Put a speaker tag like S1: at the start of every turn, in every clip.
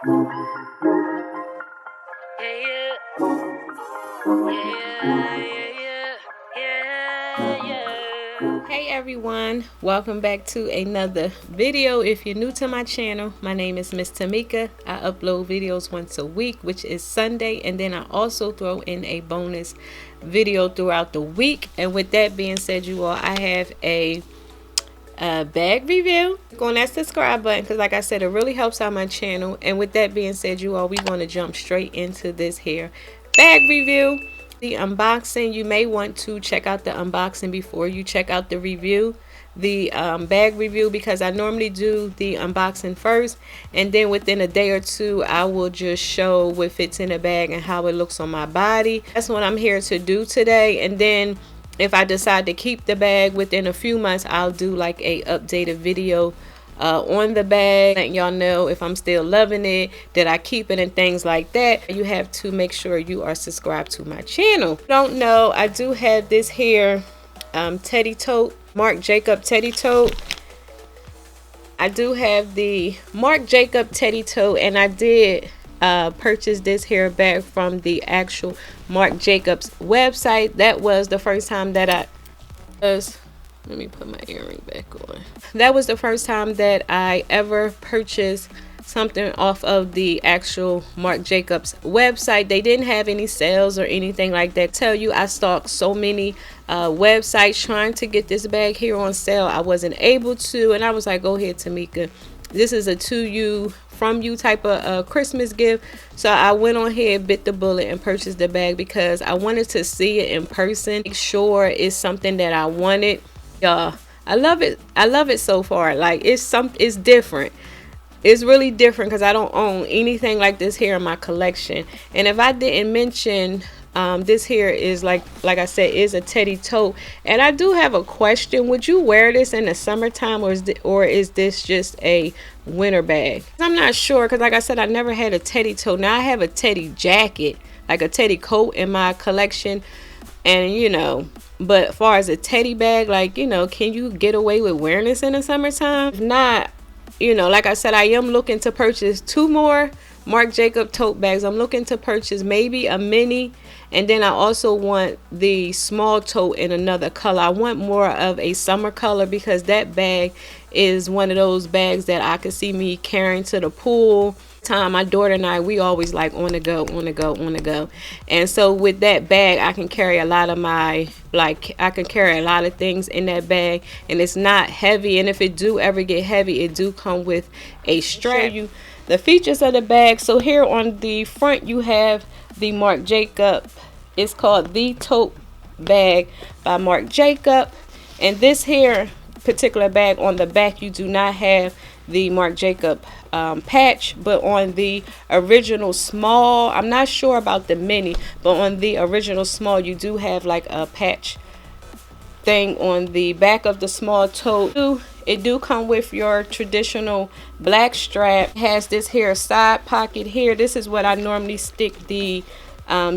S1: Hey everyone, welcome back to another video. If you're new to my channel, my name is Miss Tamika. I upload videos once a week, which is Sunday, and then I also throw in a bonus video throughout the week. And with that being said, you all, I have a bag review. Go on that subscribe button because like I said, it really helps out my channel. And with that being said, you all, we're going to jump straight into this here bag review. The unboxing, you may want to check out the unboxing before you check out the review, the bag review, because I normally do the unboxing first, and then within a day or two I will just show what fits in the bag and how it looks on my body. That's what I'm here to do today. And then if I decide to keep the bag within a few months, I'll do like a updated video on the bag, letting y'all know if I'm still loving it, that I keep it, and things like that. You have to make sure you are subscribed to my channel. If you don't know, I do have this here teddy tote, Marc Jacob teddy tote. I do have the Marc Jacob teddy tote, and I did purchase this here bag from the actual Marc Jacob's website. That was the first time that I was, let me put my earring back on. That was the first time that I ever purchased something off of the actual Marc Jacob's website. They didn't have any sales or anything like that. Tell you, I stalked so many websites trying to get this bag here on sale. I wasn't able to, and I was like, go ahead, Tamika, this is a to you, from you type of Christmas gift. So I went on here, bit the bullet, and purchased the bag because I wanted to see it in person, make sure it's something that I wanted. Y'all, I love it. I love it so far. Like, it's different. It's really different because I don't own anything like this here in my collection. And if I didn't mention, this here is like I said, is a teddy tote. And I do have a question. Would you wear this in the summertime, or is this just a winter bag? I'm not sure because like I said, I never had a teddy tote. Now I have a teddy jacket, like a teddy coat in my collection. And you know, but as far as a teddy bag, like, you know, can you get away with wearing this in the summertime? If not, you know, like I said, I am looking to purchase 2 more Marc Jacob tote bags. I'm looking to purchase maybe a mini, and then I also want the small tote in another color. I want more of a summer color because that bag is one of those bags that I could see me carrying to the pool. My daughter and I, we always like on the go. And so with that bag, I can carry a lot of my, like, I can carry a lot of things in that bag, and it's not heavy. And if it do ever get heavy, it do come with a strap. Show you the features of the bag. So here on the front, you have the Marc Jacob. It's called the Tote Bag by Marc Jacob. And this here particular bag, on the back, you do not have the Marc Jacob patch, but on the original small, I'm not sure about the mini, but on the original small, you do have like a patch thing on the back of the small tote. It do come with your traditional black strap. It has this here side pocket here. This is what I normally stick the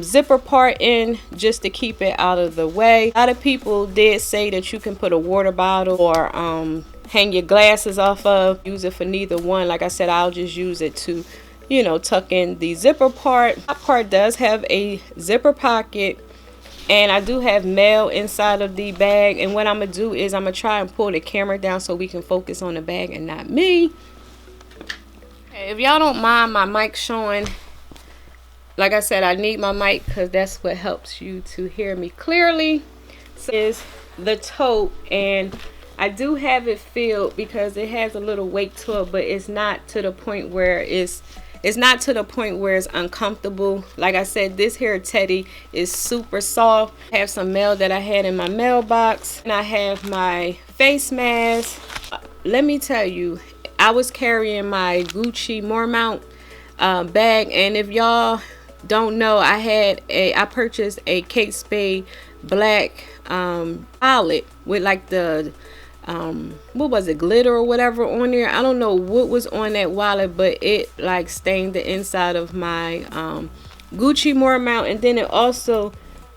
S1: zipper part in, just to keep it out of the way. A lot of people did say that you can put a water bottle or hang your glasses off of. Use it for neither one. Like I said, I'll just use it to, you know, tuck in the zipper part. That part does have a zipper pocket, and I do have mail inside of the bag. And what I'm gonna do is I'm gonna try and pull the camera down so we can focus on the bag and not me. Okay, if y'all don't mind my mic showing, like I said, I need my mic because that's what helps you to hear me clearly. So is the tote, and I do have it filled because it has a little weight to it, but it's not to the point where it's uncomfortable. Like I said, this here teddy is super soft. I have some mail that I had in my mailbox, and I have my face mask. Let me tell you, I was carrying my Gucci Mormount bag, and if y'all don't know, I purchased a Kate Spade black wallet with like the what was it, glitter or whatever on there. I don't know what was on that wallet, but it like stained the inside of my Gucci Mormount. And then it also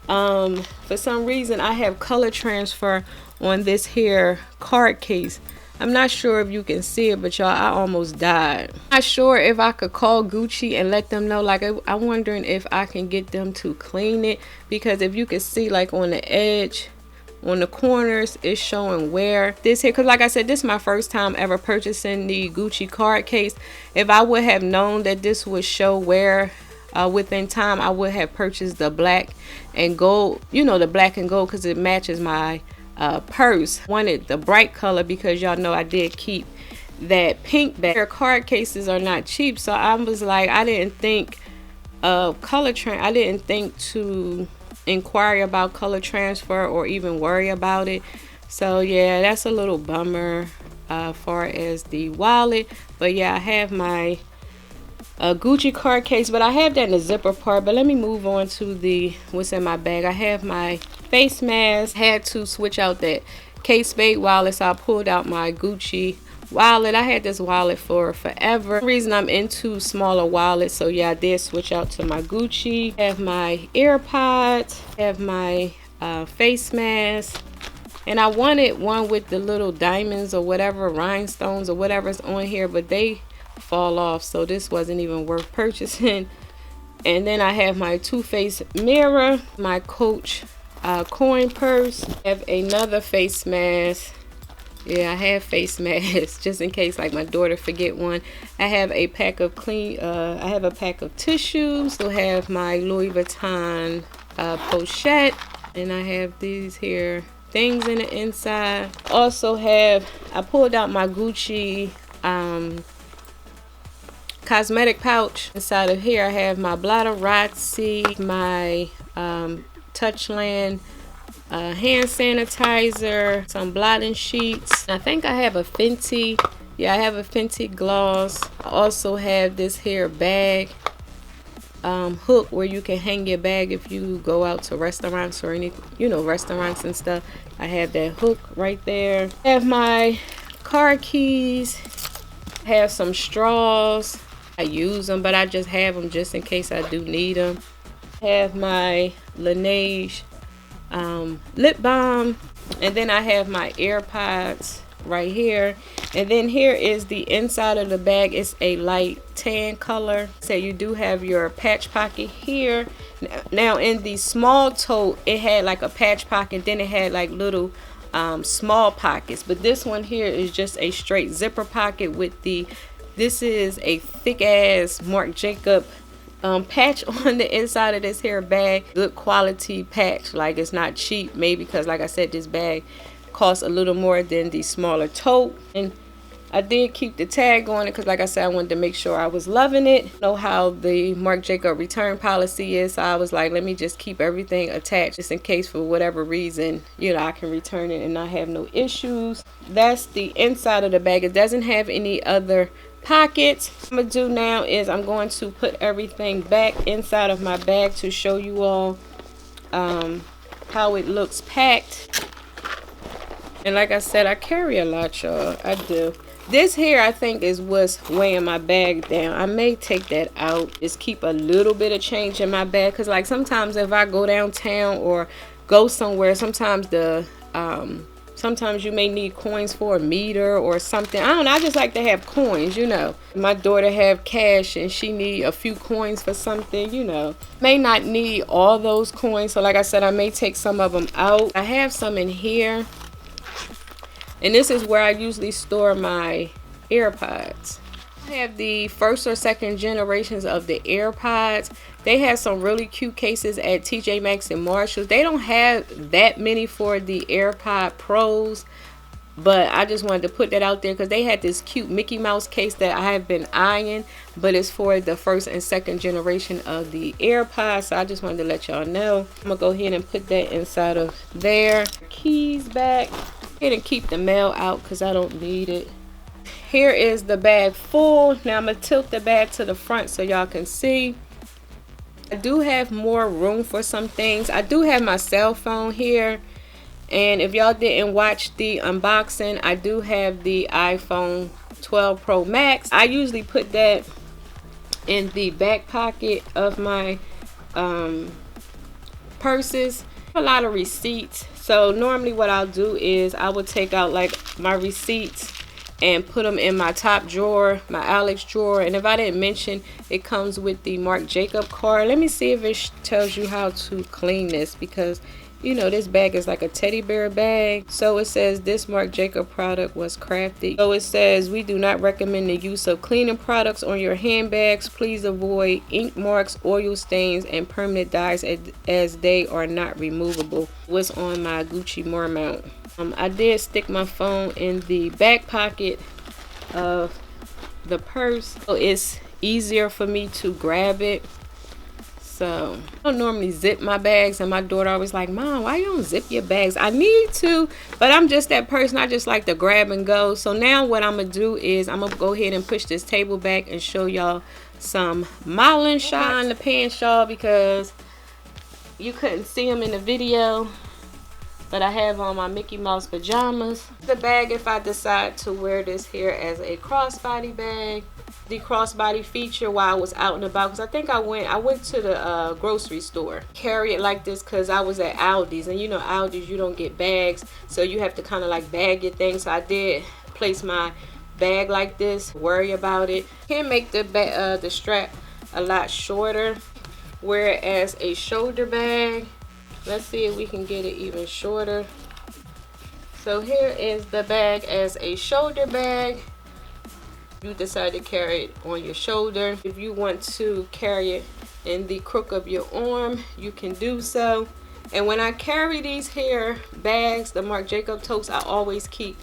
S1: for some reason I have color transfer on this here card case. I'm not sure if you can see it, but y'all, I almost died. I'm not sure if I could call Gucci and let them know. Like, I'm wondering if I can get them to clean it, because if you can see, like on the edge, on the corners, it's showing wear. This here, because like I said, this is my first time ever purchasing the Gucci card case. If I would have known that this would show wear within time, I would have purchased the black and gold, you know, the black and gold, because it matches my purse. Wanted the bright color because y'all know I did keep that pink bag. Their card cases are not cheap, so I was like, I didn't think of color I didn't think to inquire about color transfer or even worry about it. So yeah, that's a little bummer far as the wallet. But yeah, I have my Gucci card case, but I have that in the zipper part. But let me move on to the what's in my bag. I have my face mask. Had to switch out that Kate Spade wallet, so I pulled out my Gucci wallet. I had this wallet for forever. The reason I'm into smaller wallets, so yeah, I did switch out to my Gucci. I have my AirPods, I have my face mask, and I wanted one with the little diamonds or whatever, rhinestones or whatever's on here, but they fall off, so this wasn't even worth purchasing. And then I have my Too Faced mirror, my Coach coin purse. I have another face mask. Yeah, I have face masks just in case like my daughter forget one. I have a pack of I have a pack of tissues. So I have my Louis Vuitton pochette, and I have these here things in the inside. Also have, I pulled out my Gucci cosmetic pouch. Inside of here I have my Blotterazzi, my Touchland hand sanitizer, some blotting sheets. I think I have a Fenty. Yeah, I have a Fenty gloss. I also have this here bag hook where you can hang your bag if you go out to restaurants or any, you know, restaurants and stuff. I have that hook right there. I have my car keys. I have some straws. I use them, but I just have them just in case I do need them. I have my Laneige lip balm, and then I have my AirPods right here. And then here is the inside of the bag. It's a light tan color. So you do have your patch pocket here. Now in the small tote, it had like a patch pocket, then it had like little small pockets, but this one here is just a straight zipper pocket with the, this is a thick ass Marc Jacob patch on the inside of this here bag. Good quality patch, like it's not cheap, maybe because like I said, this bag costs a little more than the smaller tote. And I did keep the tag on it because like I said, I wanted to make sure I was loving it. You know how the Marc Jacob return policy is, so I was like, let me just keep everything attached just in case for whatever reason, you know, I can return it and not have no issues. That's the inside of the bag. It doesn't have any other pockets. What I'm gonna do now is I'm going to put everything back inside of my bag to show you all how it looks packed. And like I said, I carry a lot, y'all. I do. This here I think is what's weighing my bag down. I may take that out, just keep a little bit of change in my bag, because like sometimes if I go downtown or go somewhere, sometimes the sometimes you may need coins for a meter or something. I don't know, I just like to have coins, you know. My daughter have cash and she need a few coins for something, you know. May not need all those coins, so like I said, I may take some of them out. I have some in here, and this is where I usually store my AirPods. I have the first or second generations of the AirPods. They have some really cute cases at TJ Maxx and Marshalls. They don't have that many for the AirPod Pros, but I just wanted to put that out there because they had this cute Mickey Mouse case that I have been eyeing, but it's for the first and second generation of the AirPods. So I just wanted to let y'all know. I'm gonna go ahead and put that inside of there. Keys back. And keep the mail out because I don't need it. Here is the bag full. Now I'm gonna tilt the bag to the front so y'all can see. I do have more room for some things. I do have my cell phone here, and if y'all didn't watch the unboxing, I do have the iPhone 12 Pro Max. I usually put that in the back pocket of my purses. A lot of receipts, so normally what I'll do is I will take out like my receipts and put them in my top drawer, my Alex drawer. And if I didn't mention, it comes with the Marc Jacob card. Let me see if it tells you how to clean this, because you know this bag is like a teddy bear bag. So it says this Marc Jacob product was crafted. So it says we do not recommend the use of cleaning products on your handbags. Please avoid ink marks, oil stains, and permanent dyes as they are not removable. What's on my Gucci Marmount? I did stick my phone in the back pocket of the purse, so it's easier for me to grab it. So I don't normally zip my bags, and my daughter always like, Mom, why you don't zip your bags? I need to, but I'm just that person. I just like to grab and go. So now what I'm gonna do is I'm gonna go ahead and push this table back and show y'all some modeling shots. The pants, y'all, because you couldn't see them in the video, but I have on my Mickey Mouse pajamas. The bag, if I decide to wear this here as a crossbody bag, the crossbody feature while I was out and about, because I think I went to the grocery store. Carry it like this because I was at Aldi's, and you know Aldi's, you don't get bags, so you have to kind of like bag your things. So I did place my bag like this, worry about it. Can make the strap a lot shorter, whereas a shoulder bag, let's see if we can get it even shorter. So here is the bag as a shoulder bag. You decide to carry it on your shoulder. If you want to carry it in the crook of your arm, you can do so. And when I carry these here bags, the Marc Jacob totes, I always keep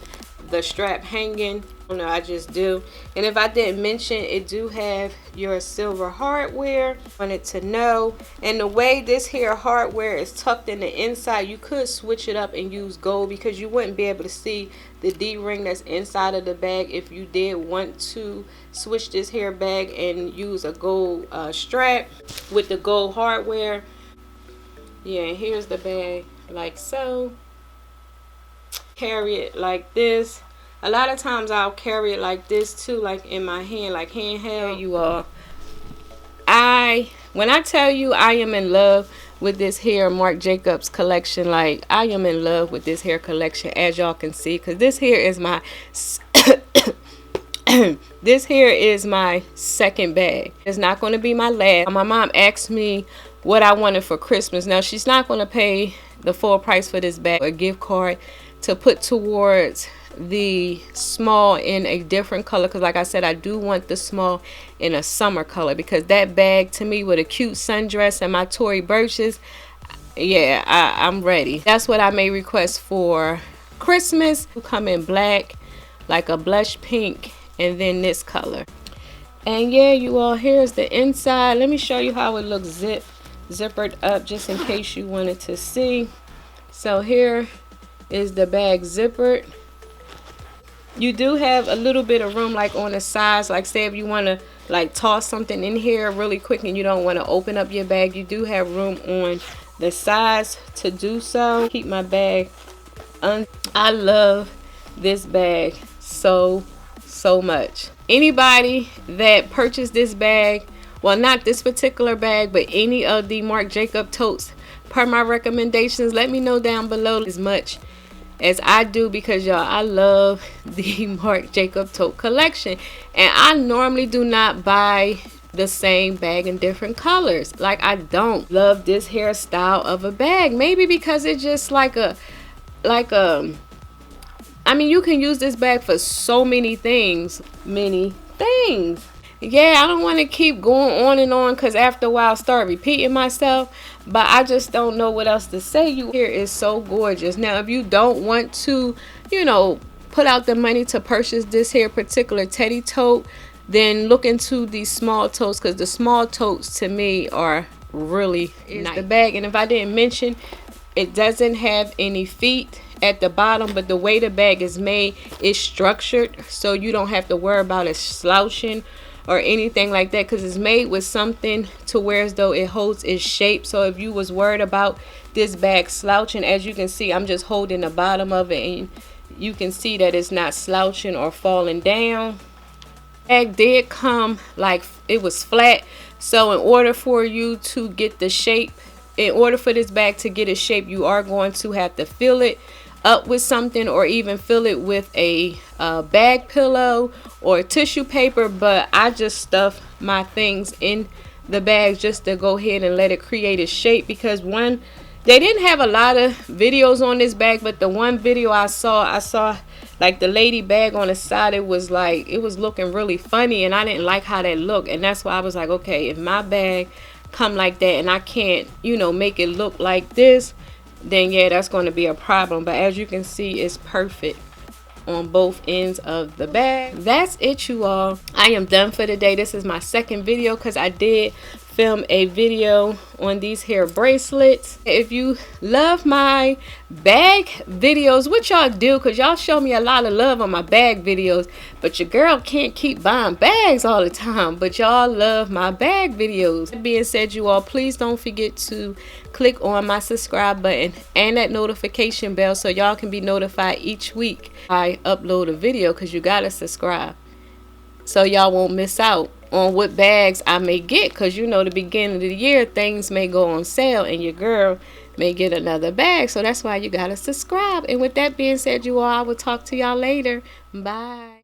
S1: the strap hanging. No, I just do. And if I didn't mention, it do have your silver hardware. Wanted to know. And the way this here hardware is tucked in the inside, you could switch it up and use gold, because you wouldn't be able to see the D-ring that's inside of the bag if you did want to switch this here bag and use a gold strap with the gold hardware. Yeah, and here's the bag like so. Carry it like this. A lot of times I'll carry it like this too, like in my hand, like handheld. You all, when I tell you I am in love with this here Marc Jacobs collection, like I am in love with this hair collection, as y'all can see, because this here is my this here is my second bag. It's not going to be my last. My mom asked me what I wanted for Christmas. Now she's not going to pay the full price for this bag, a gift card to put towards the small in a different color, because like I said, I do want the small in a summer color, because that bag to me with a cute sundress and my Tory Burches, yeah, I'm ready. That's what I may request for Christmas. Come in black, like a blush pink, and then this color. And yeah, you all, here's the inside. Let me show you how it looks zippered up, just in case you wanted to see. So here is the bag zippered. You do have a little bit of room like on the sides, like say if you want to like toss something in here really quick and you don't want to open up your bag, you do have room on the sides to do so. Keep my bag I love this bag so much. Anybody that purchased this bag, well, not this particular bag, but any of the Marc Jacob totes per my recommendations, let me know down below as much as I do, because y'all, I love the Marc Jacob tote collection, and I normally do not buy the same bag in different colors. Like, I don't love this hairstyle of a bag, maybe because it's just like a I mean, you can use this bag for so many things. Yeah, I don't want to keep going on and on, because after a while I start repeating myself, but I just don't know what else to say. You here is so gorgeous. Now, if you don't want to, you know, put out the money to purchase this here particular teddy tote, then look into these small totes, because the small totes to me are really nice. The bag, and if I didn't mention, it doesn't have any feet at the bottom, but the way the bag is made is structured, so you don't have to worry about it slouching or anything like that, because it's made with something to where as though it holds its shape. So if you was worried about this bag slouching, as you can see, I'm just holding the bottom of it, and you can see that it's not slouching or falling down. Bag did come like it was flat, so in order for you to get the shape, in order for this bag to get a shape, you are going to have to fill it up with something, or even fill it with a bag pillow or tissue paper. But I just stuff my things in the bags just to go ahead and let it create a shape, because they didn't have a lot of videos on this bag, but the one video I saw like the lady bag on the side, it was looking really funny, and I didn't like how that looked. And that's why I was like, okay, if my bag come like that and I can't, you know, make it look like this, then yeah, that's going to be a problem. But as you can see, it's perfect on both ends of the bag. That's it, you all. I am done for the day. This is my second video because I did film a video on these hair bracelets. If you love my bag videos, what y'all do, because y'all show me a lot of love on my bag videos, but your girl can't keep buying bags all the time, but y'all love my bag videos. That being said, you all, please don't forget to click on my subscribe button and that notification bell so y'all can be notified each week I upload a video, because you gotta subscribe so y'all won't miss out on what bags I may get, because you know the beginning of the year things may go on sale and your girl may get another bag. So that's why you gotta subscribe. And with that being said, you all, I will talk to y'all later. Bye.